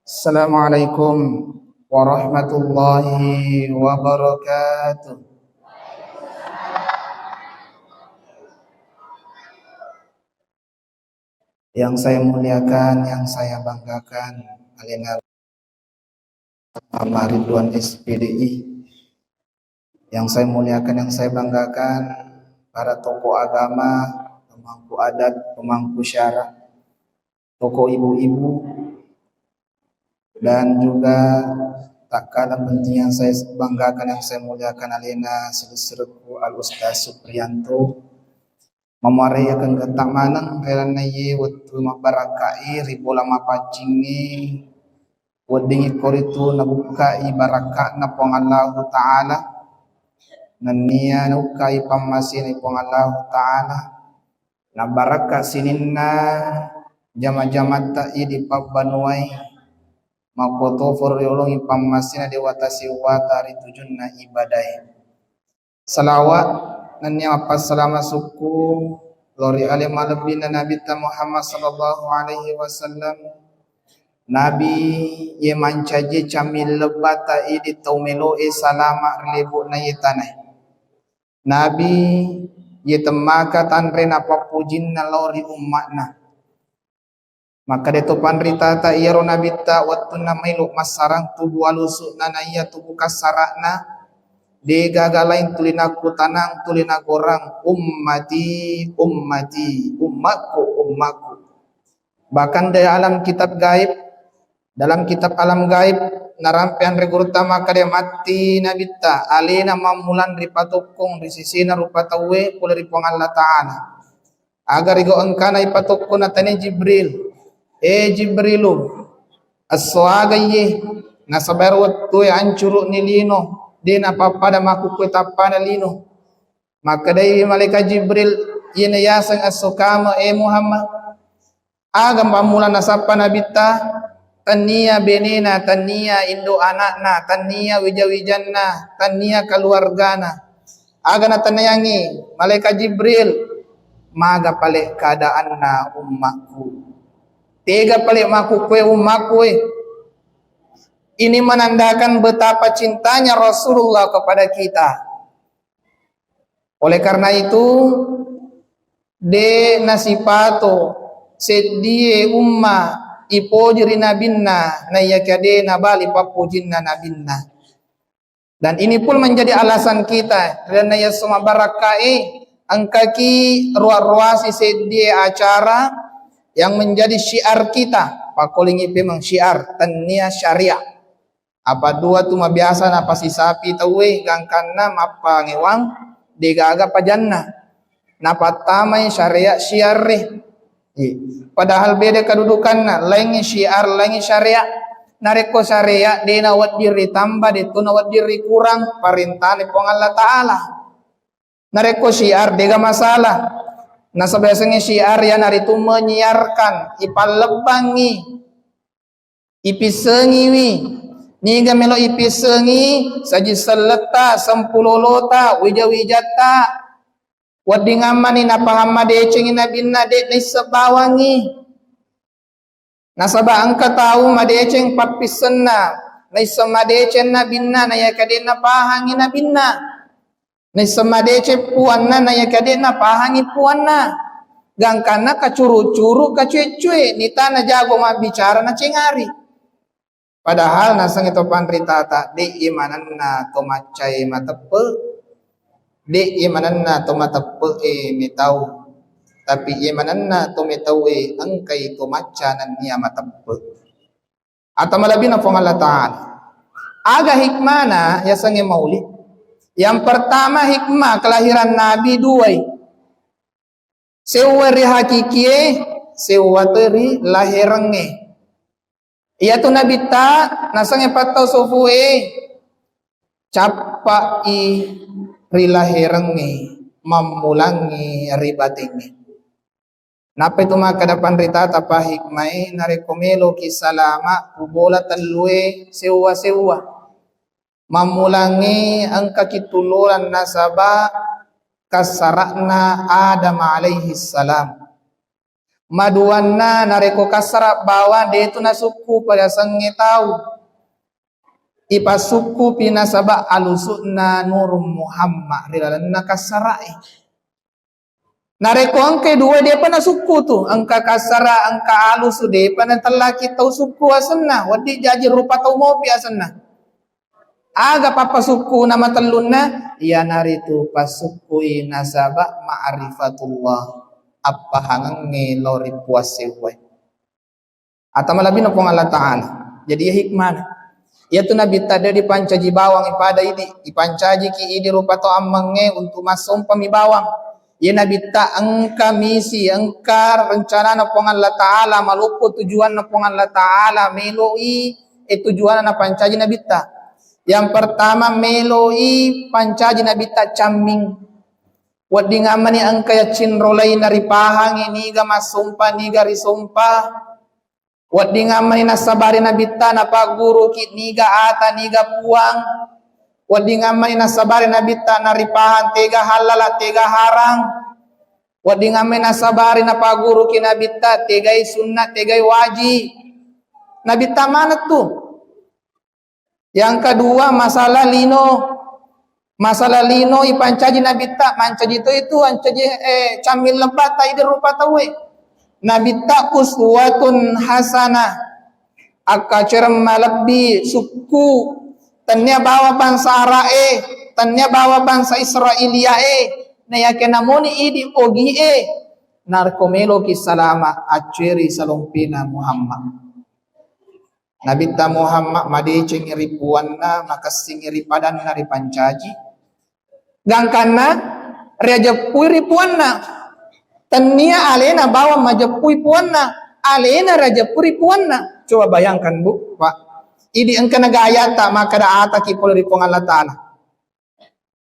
Assalamualaikum warahmatullahi wabarakatuh. Yang saya muliakan, yang saya banggakan, Alina Muhammad Ridwan SPDI. Yang saya muliakan, yang saya banggakan, para tokoh agama, pemangku adat, pemangku syara, tokoh ibu-ibu, dan juga tak kalah penting yang saya banggakan, yang saya muliakan, Alina Seluruh Al-Ustaz Supriyanto. Mamarai akan ketak manang karena ye waktu mabarakai ribu lama pacingi wadingi koritu nabukai baraka na pong Allah Ta'ala nania nukai pamasin pong Allah Ta'ala na baraka sininna jama-jama ta'i di pabbanuai makoto for yolongi pamasin di watasi watari tujunna ibadai salawat nanya apa salama suku lori alim alabina Nabi Muhammad sallallahu alaihi wasallam Nabi ye mancaje camil lebata idi taumelo salama lebu na yitanai Nabi ye temaka tanre na papujin na lori umatna maka deto panrita ta iyaro Nabi ta waktu na mailu masarang tubuh alusuk na iya tubuh kasarakna de gagalain tulinaku tanang tulina gorang ummati ummati ummatku ummatku bahkan dari alam kitab gaib dalam kitab alam gaib narampian regurta maka dia mati nabita alina mamulan ripatukung risisina rupa tawe kula ripong Allah Ta'ala agar igo angkana ipatukun natani Jibril Jibrilu aswagaye nasabar waktu ancuru nilino din apa-apa maku tapana lino maka dari malaikat Jibril yena yasang asukama Muhammad agam pamulan nasapa nabita tania benena tania indo anakna tania wijawijanna tania keluargana aga na tanayangi malaikat Jibril maga pale keadaan na ummaku tega pale maku kue ummaku ini menandakan betapa cintanya Rasulullah kepada kita. Oleh karena itu, de nasipato sedie umma ipojiri nabinna na yakade nabali papujinna nabinna. Dan ini pun menjadi alasan kita karena ya semua barakai angkaki ruas-ruasi sedie acara yang menjadi syiar kita. Pakolingi memang syiar tania syariah. Apa dua tu mabiasa na pasi sapi tawe gangkan na mapa ngewang degaga pajanna na patamay syariat syiarre padahal beda kedudukan na lain syiar lain syariat nareko syariat de nawat diri tambah de tu nawat diri kurang perintah ni pong Allah Ta'ala nareko syiar dega masalah na sebiasanya syiar ya naritu menyiarkan ipalebangi ipisengiwi niga melo ipisengi saji seleta sempulolota wijawijata wadingamani napahamma decengin nabinna de nisabawangi nasaba angka tahu madeceng papisenna nisamadecen nabinna naya kade napahangi nabinna nisamadece puanna naya kade napahangi puanna gangkana kacuru-curu kacue-cue nitana jago mabicara na cengari padahal nasang ito panritata di imanan na tumacay matape di imanan na tumatepe mitaw tapi imanan na tumitaw angkay tumacanan niya matape atau malabi na pong Allah Ta'ala aga hikmana yasang mauli yang pertama hikmah kelahiran Nabi duay sewa ri hakikie sewa ri lahirenge iya tu Nabi ta nasang patau sufue capa i rilahirengi mamulangi ribatingi napa itu maka dapan rita tapa hikmai narekomelo kisalama kubola talue sewa mamulangi angka kituluran nasaba kasarakna Adam alaihi salam maduanna nareko kasara bawa de itu na suku pada sengi tahu ipa suku pinasaba alusuna nurum Muhammad rilalanna kasarai nareko angka dua dia pana suku tu angka kasara angka alusu de pana telaki tau suku asanna wadi jaji rupa tau mau asanna aga papa suku nama telunna ya naritu pasuku nasaba ma'rifatullah apa hangang ngelori puase we atau malabi na pong Allah Ta'ala jadi ya hikmah ya tu nabi tada di pancaji bawang ipada ini ipancaji ki ini rupa to amange untuk masum pamibawang ya nabi ta angka misi angka rencana na pong Allah Ta'ala malupo tujuan na pong Allah Ta'ala meloi tujuan na pancaji nabi ta yang pertama meloi pancaji nabi ta caming wadi ngamani angka ya cinrolai naripahang ini ga masumpa ni ga risumpa wadi ngamani nasabari nabita napa guru kit ni ga ata ni ga puang wadi ngamani nasabari nabita naripahan tega halala tega harang wadi ngamani nasabari napa guru ki nabita tegai sunnah tegai wajib nabita mana tuh yang kedua masalah lino ipancaji nabita mancaji itu ancaji camil lebat ta ide rupa tawe nabita uswatun hasanah akacerem malabbi suku tanya bawa bangsa arae tanya bawa bangsa Israelia na yakenamoni idi ogi narkomelo ki salama aceri salompina Muhammad nabita Muhammad madeceng ripuanna makasing ripadan nari pancaji gangkana rejepui ripuanna tania alena bawa majepui puanna alena rejepui ripuanna coba bayangkan bu pak ini engkana gaya tak maka da ata kipol ripong Allah Ta'ala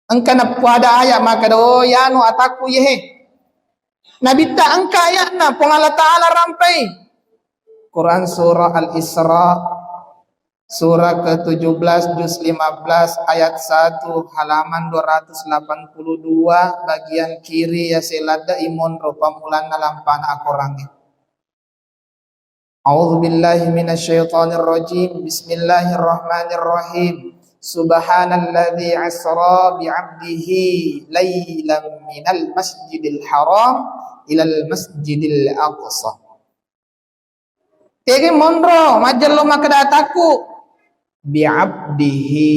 engkana pada ayat maka da oh yanu ataku yehe nabita engka ayat na pong Allah Ta'ala rampai Quran surah Al-Isra surah ke-17 juz 15 ayat 1 halaman 282 bagian kiri ya selada imun rupa mulan lampana akorangi. A'udzu billahi minasyaitonir rajim. Bismillahirrahmanirrahim. Subhanalladzi asra bi 'abdihi lailan minal masjidil haram ilal masjidil aqsa. Tege mondro majallo makadataku bi'abdihi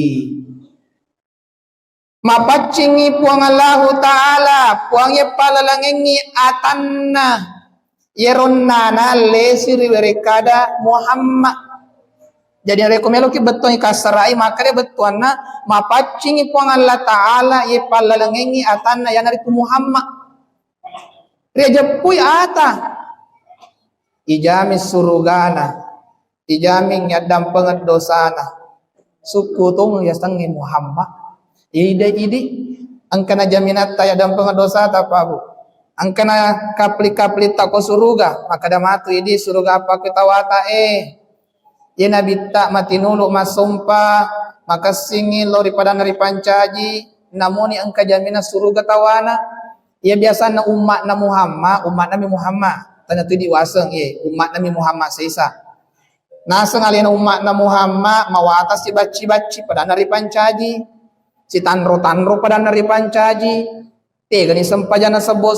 mapaccingi puang Allah Ta'ala puang ye palalangengi atanna yeronnana lesiri werekada Muhammad jadi rekomelo ki beton kasarai makare betuanna mapaccingi puang Allah Ta'ala ye palalangengi atanna yang itu Muhammad rejepui ata ijami surugana ijami nyadam penget dosana suku tung ya sangi Muhammad ide angkana jaminat ta yadam penget dosa ta bu angkana kapli ta ko suruga maka damatu idi suruga apa ketawata ye nabi tak matinulu masumpa maka singi lori pada nari pancaji namuni angka jaminat suruga tawana ya biasa na umat na Muhammad umat Nabi Muhammad tanya tu diwaseng umat Nabi Muhammad seisa naseng alina umat na Muhammad mawata si baci pada nari pancaji si tanro pada nari pancaji tega ni sempajana sebo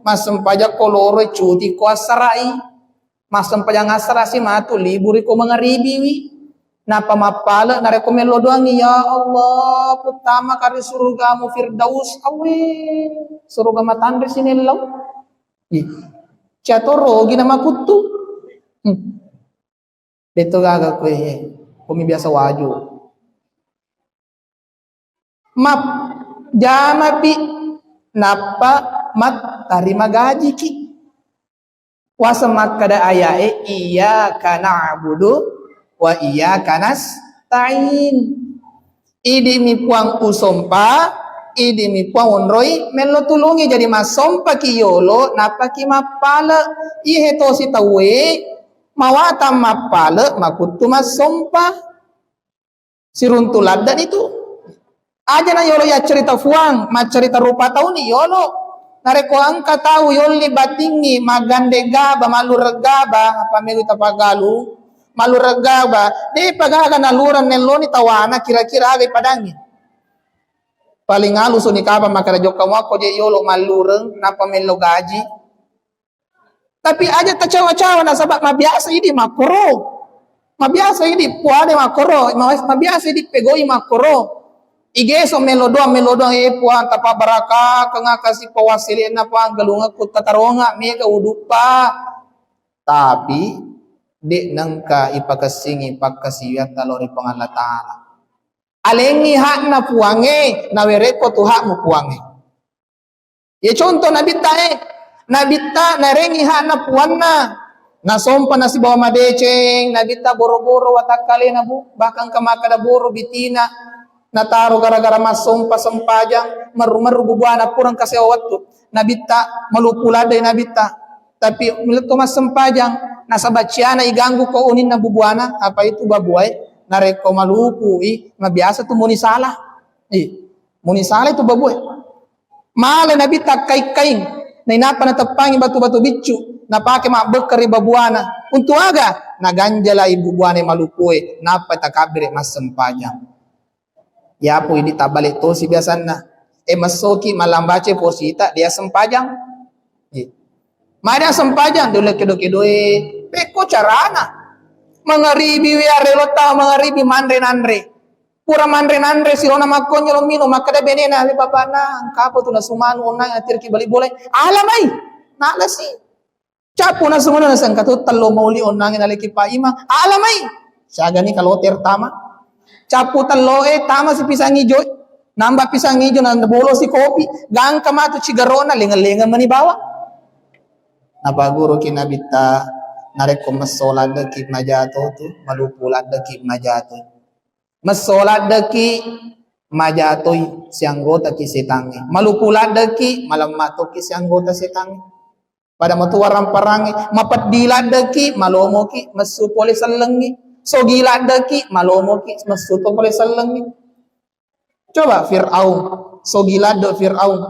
mas sempaja koloro cuti kuasarai mas sempaja ngasarasi matu liburi ko mangaribiwi napa mapala nareko melo doangi ya Allah pertama kali surgamu firdaus awe surga matandre sinilau catoro gina makutu beto gaga kue kumi biasa waju map jama pi napa mat tarima gaji ki wasamak kada ayae iya kana abudu wa iya kanas tain idi mi puang usompa idi mi puang onroi melo tulungi jadi masompa ki yolo napa ki mapala ihe to si tawe mawata mapala makutu masompa siruntuladdan itu aja na yolo ya cerita fuang ma cerita rupa tahu ni yolo Nareko angka tahu yoli batingi magande gaba maluragaba apa melu tapagalu maluragaba de pagaga naluran neloni tawana kira-kira agay padangi paling halus ni kaba makara joka wako je yolo malureng napa melo gaji tapi aja tacawa-cawa na sabab mabiasa ini makoro mabiasa ini puade makoro mabiasa ini pegoi makoro igeso melodoang puan tapa baraka kanga kasih pawasilin na pa galunga kut tataronga mega udupa tapi di nangka ipakasingi pakasiyat talori pangalatala alengi hak na puange na wereko tu hak mo puange ya contoh nabita narengi hak na puanna nasompa na si bawa madeceng nabita boro-boro watakale na bu bahkan kamakada boro bitina nataro gara-gara masompa sempajang maru-maru bubuana purang kasewat tu nabita malupulada nabita tapi meleto mas sempajang nasabaciana iganggu ko unin na bubuana apa itu babuai nareko malupu mabiasa tu muni salah itu babuai male nabita kai-kaing na inapa na tapangi batu-batu bicu napake mabekari babuana untuk aga naganjala ibu buane malupue napa takabire mas sempajang ya po ini tabalik to si biasa na masoki malambace posita dia sempajang Mada sempajang dole kedo-kedoe peko carana mangaribi we arelota mangaribi mandre nandre pura mandre nandre silona makonyo mino makada benena le papana angkapo tu na sumanu onang atir ki balik boleh alamai nalasi capu na sumanu na sangkatu talo mauli onang na leki pa ima alamai sagani kalau tertama capu taloe tama si pisang hijau nambah pisang hijau nanda bolo si kopi gang kamatu cigarona lenga-lenga manibawa napa guru kinabita nareko masolat deki majato tu malupulat deki majato masolat deki majato si anggota ki setangi malupulat deki malam mato ki si anggota setangi pada matu warang parangi mapat dilat deki malomo ki masu polis lengi so gila deki malomo ki masuto pole saleng coba Fir'aun so gila do Fir'aun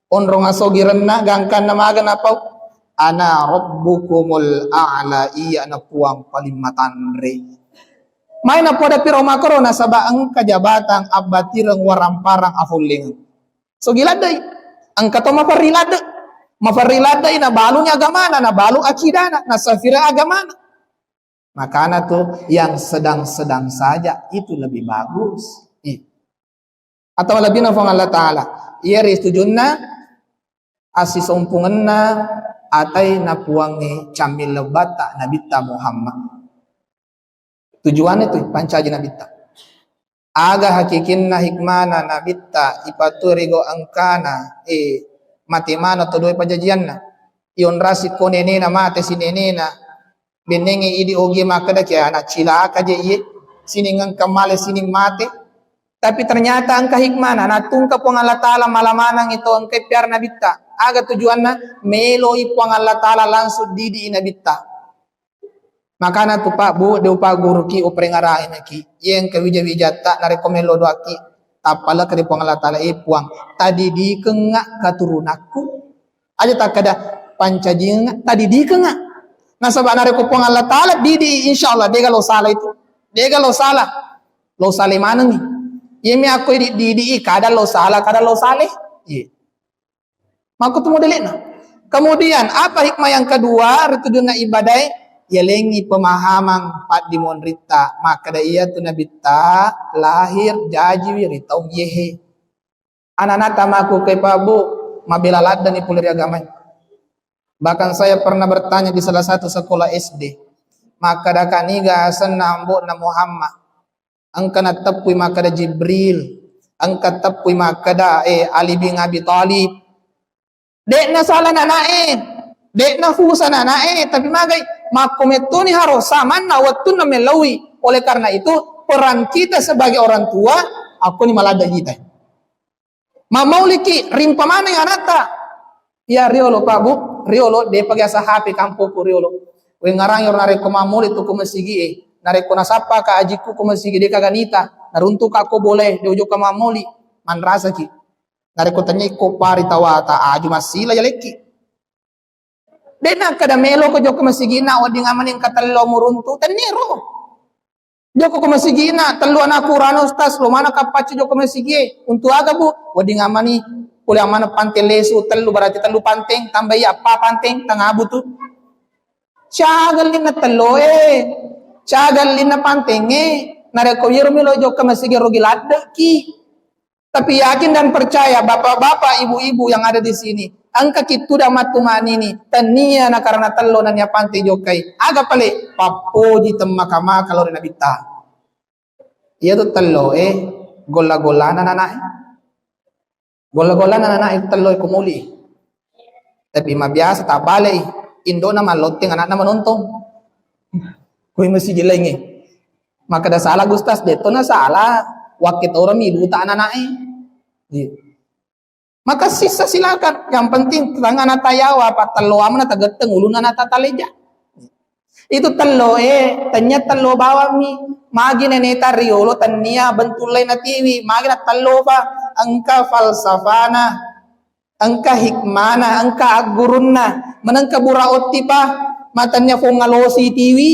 onronga so girenna gangkan namaga napau ana rabbukumul a'la iya na puang palimatanre may na poda piro makoro na sabaang kajabatang abatirang waramparang afuling so gila day ang kato maparilada na balong agamana na balong akidana na safira agamana makanya tuh yang sedang-sedang saja itu lebih bagus. Atau lebih nafang Allah Ta'ala. Ia restujunna asis umpunganna atay napuangi cambil lebata nabita Muhammad. Tujuan itu pancaji nabita. Aga hakikinna hikmana nabita ipaturigo angkana matimana todoy pajajianna. Iyon rasi ko nenena mate si nenena. Benenge idi ogi makada kaya anak cilaka je iye siningang kamale sining mate tapi ternyata angka hikmana natungka pong Allah Ta'ala malamanang ito ang kay piar nabita aga tujuan na meloi pong Allah Ta'ala langsung didi nabita makana tu pak bu de upa guru ki uprengarai naki yang kewija-wijata narekomelo doaki tapala kadi pong Allah Ta'ala puang tadi di kengak katurunakku aja tak kada pancajing tadi di kengak nasabak nareko pong Allah Ta'ala didi insyaallah dega lo salah itu dega lo salah mana nih yemi aku didi kada lo salah iya maku tu modelina kemudian apa hikmah yang kedua rituduna ibadah ya lengi pemahaman pat di monrita maka da iya tu nabita lahir jaji wirita yehe anak-anak tamaku kay pabu mabilalad dan ipulir agama. Bahkan saya pernah bertanya di salah satu sekolah SD. Maka da kaniga senambo na Muhammad. Angka na tapui maka da Jibril. Angka tapui maka da Ali bin Abi Talib. Dek na salah na nae. Dek na fusa na nae. Tapi magay makometuni harus saman na watun na melawi. Oleh karena itu peran kita sebagai orang tua aku ni malada kita. Mamauliki rimpa mana yang anata. Ya riolo Pak Bu. Riolo de pagasa HP kampo ko riolo we ngarang yor nare ko mamuli to ko masigi nare ko nasapa ka ajiku ko masigi de kaganita naruntuk ako boleh de ujo ka mamuli man rasa ki Nareko tanya ko pari tawata aju masila ya leki. Dena kada melo ko joko masigina o di ngaman yung katallo muruntu taniro. Joko ko masigina telu anak kurano stas lo mana kapaci joko masigi untuk aga bu wadi ngamani kuliah mana pantai lesu telu berarti telu panteng tambahi apa panteng tengah butu. Cagalin na telo cagalin na panteng nareko yero milo joko masigi rogi ladde ki. Tapi yakin dan percaya bapak-bapak, ibu-ibu yang ada di sini, angka kitu da matumani ni, tania na karena telo na niya pantai jokai, aga pale papoji temmakama kalau na bita. Iya tu telo gola-gola na nana. Gola-gola na nana telo kumuli. Tapi mabiasa tak balik, Indo na maloteng anak na manontong. Kuy masih jeleng Maka da salah gustas deto na salah. Wakit orang milu tak anak maka sisa silakan. Yang penting tangan nata yawa apa telo amana tageteng uluna nata taleja. Itu telo tanya telo bawa mi magi neneta riolo tania bentulai na tiwi magi na telo pa angka falsafana angka hikmana angka agurunna menangka buraoti pa matanya fongalosi tiwi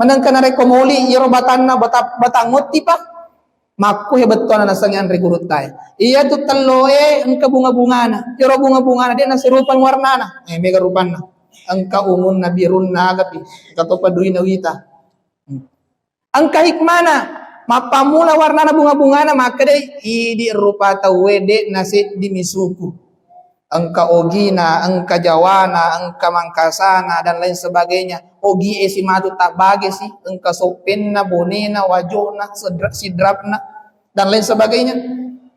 menangka na rekomoli iro batanna batangoti pa maku hebetuan na sangyan regurutay. Iya tu telo angka bunga-bunga na. Pero bunga-bunga na din nasirupan warna na. Mega rupan na. Angka ungun na birun na agapi. Katopaduin na wita. Angka hikmana. Mapamula warna na bunga-bunga na makade idi rupa tawede nasi di misuku. Angka ogina, angka jawana, angka mangkasana dan lain sebagainya. Ogi si matu tak bagi sih, angka sopenna, bonena, wajona, sidrapna dan lain sebagainya.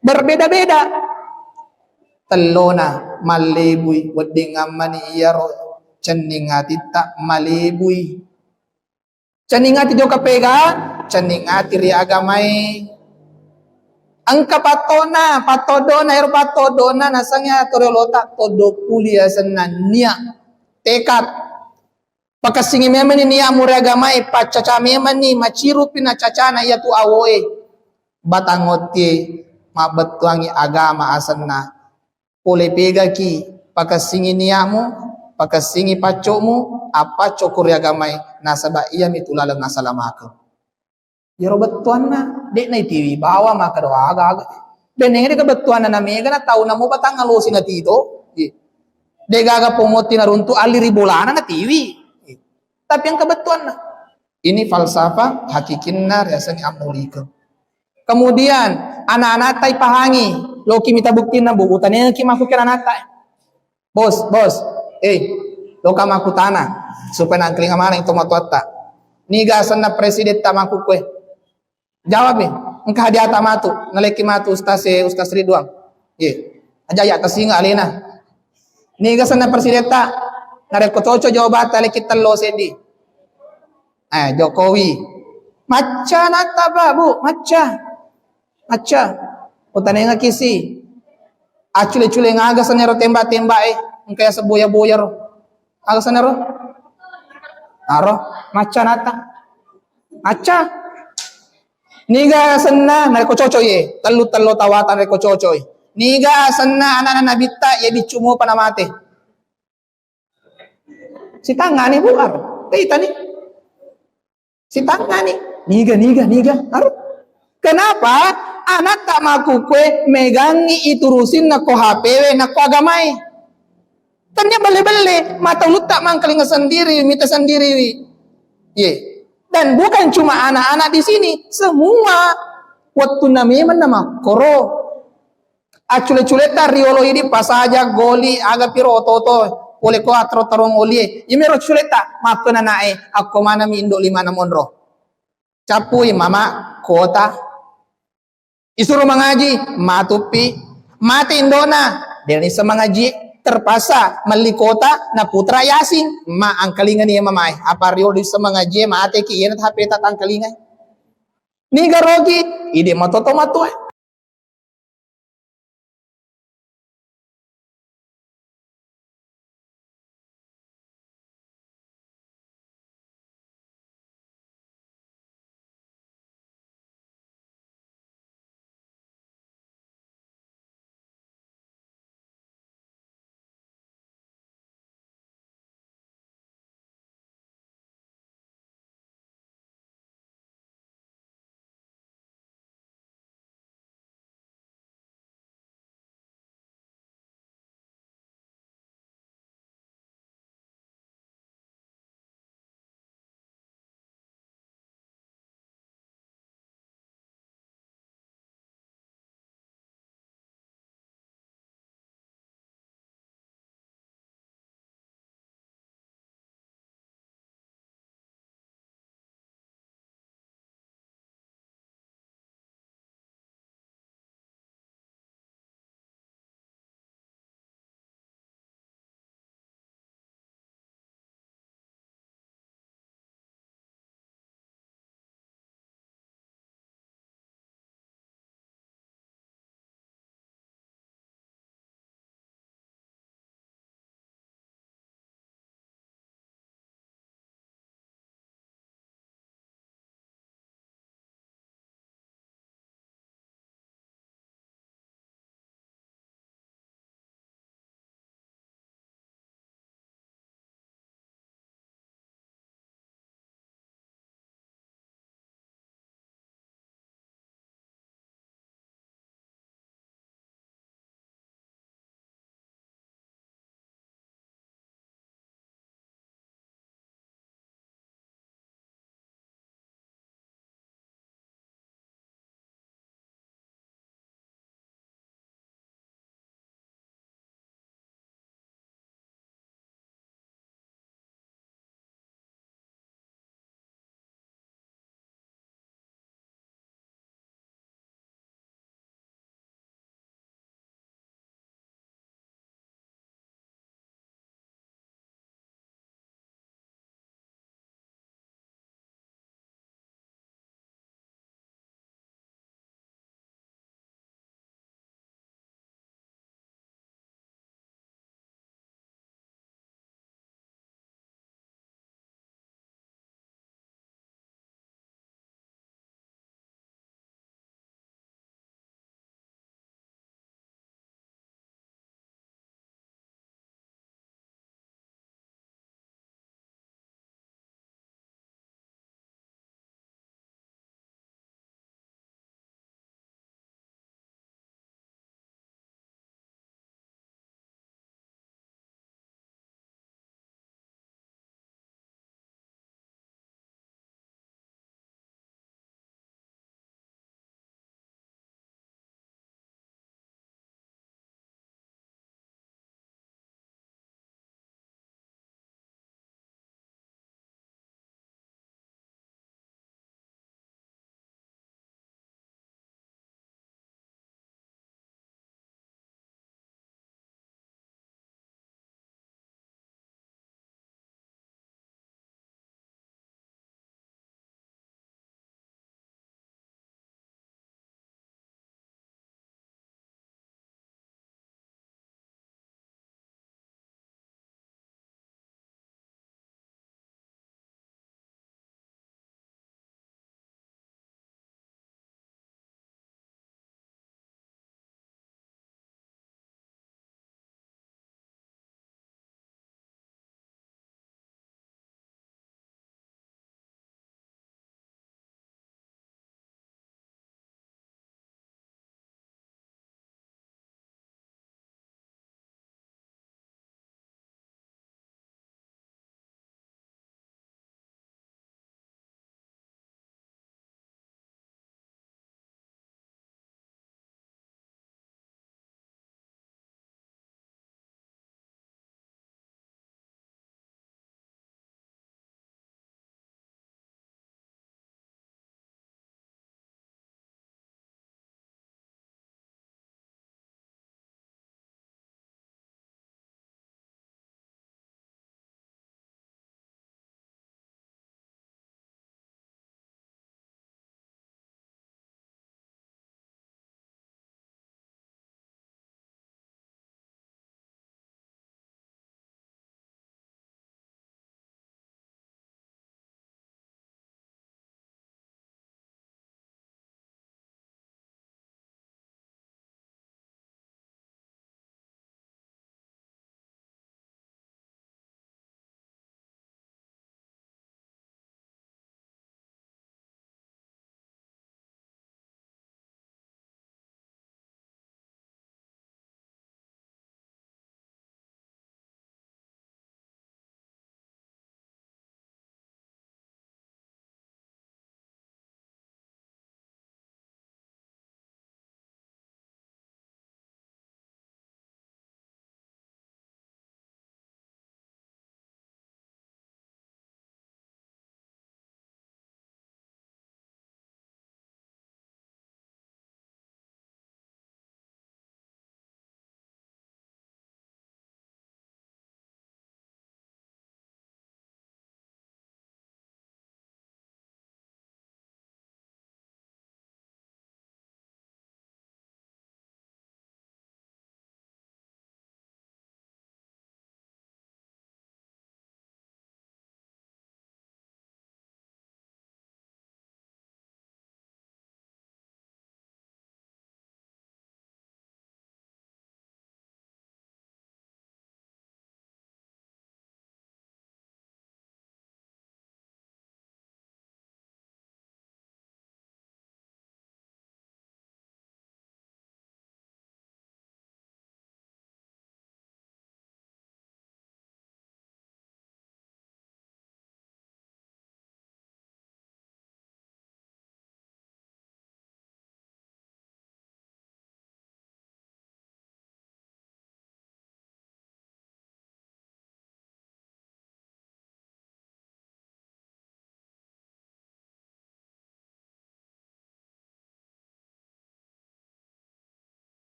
Berbeda-beda. Telona malebui wading amani iyaro ceningati tak malebui. Ceningati joka pega, ceningati ri agamai. Angka patona, patodona, ero patodona, nasangnya torolota todo kuliah senania tekad. Pakasingi memang ini amure agamai pacaca memang ni maciru pina cacana ia tu awoe batangote mabetuangi agama asanna pole pega ki pakasingi niamu pakasingi pacomu apa cokuri agamai nasaba ia mitulalang nasalamaka. Ya robetuan na, dek na itiwi bawa maka doa aga. Beneng de kebetuan na mega na tahu na mo batang ngalosi na tito. De gaga pomoti na runtu aliri bolana na tiwi. Tapi yang kebetuan na. Ini falsafah hakikinna rasanya amnulika. Kemudian anak-anak tay pahangi, loki minta bukti na bubutannya ki maku kira anak tay. Bos, loka maku tanah supaya nangkling amana itu matuata. Niga sana presiden tamaku kue. Jawab engkau hadiah tamatu, naleki matu Ustaz Ridwan. Aja ya tasinga alena. Niga sana presidenta, nareko coco jawabat leki telo sendi. Jokowi. Maca nata babu, maca. Utane nga kisi. Acule-cule ngaga sanero tembak-tembak engkaya seboya-boya ro. Aga sanero. Aro, maca nata. Maca. Niga senna nareko coco ye, telu tawatan nareko coco ye. Niga senna anak nabita ye bicumo panamate. Si tangani buar, kita nih. Si tangani, niga, aru. Kenapa? Anak tak maku kue megangi iturusin nako HP, nako agamai. Tanya bele-bele, mata lu tak mangkeling sendiri, mita sendiri. Dan bukan cuma anak-anak di sini, semua waktu namanya nama koro. Acule-culeta riolo ini pas aja goli aga piro toto oleh ko atro tarong olie. Imero culeta makna nae aku mana mi indo 5 na monro. Capui mama kota. Isuruh mengaji matupi mati indona dari semangaji terpaksa meli kota na putra yasin ma angkalingan ya mamai apa rio di semangaji ma ate ki yenat HP tat angkalingan ni garogi ide matoto matu